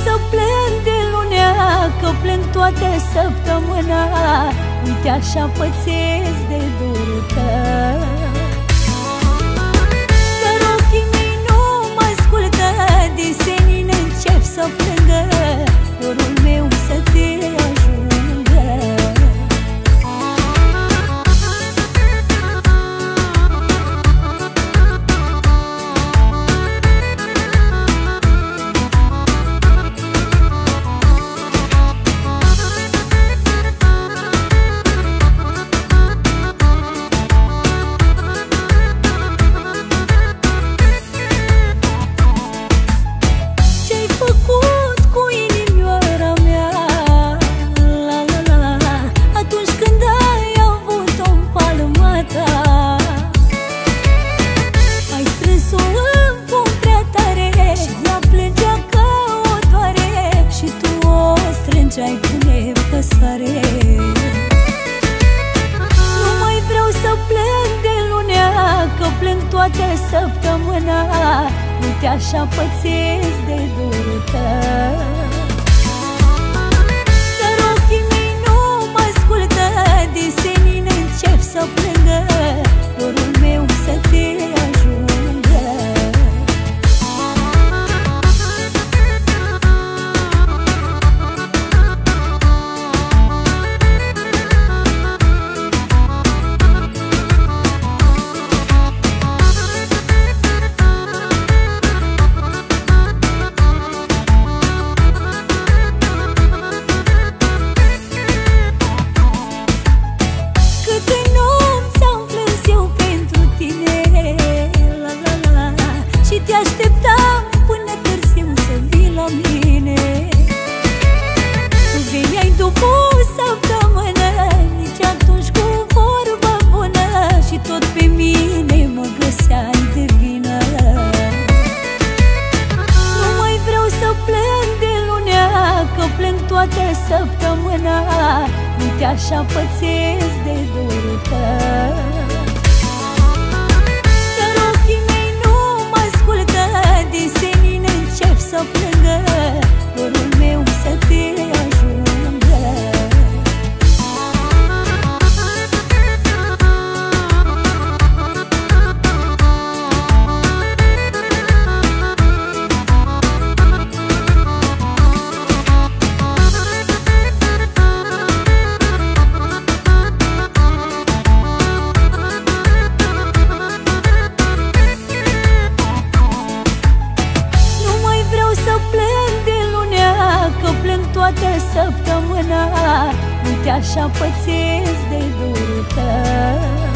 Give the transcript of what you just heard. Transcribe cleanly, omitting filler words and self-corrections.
să plâng de lunea, că plâng toată săptămâna. Uite așa pățesc de dorul tău. Dar ochii mei nu mă ascultă, de senin încep să plângă, dorul meu să te ajungă. Ai pune păsare. Nu mai vreau să plâng de lunea, că plâng toată săptămâna. Uite așa pățesc de dorul tău. Dar ochii mei nu mă ascultă, de senin încep să plângă, dorul meu să te ajungă. Toată săptămâna, uite așa pățesc de dorul tău. Dar ochii mei nu mă ascultă, de senin încep să plângă, dorul meu să te ajungă. Toată săptămâna, uite așa pățesc de dorul tău.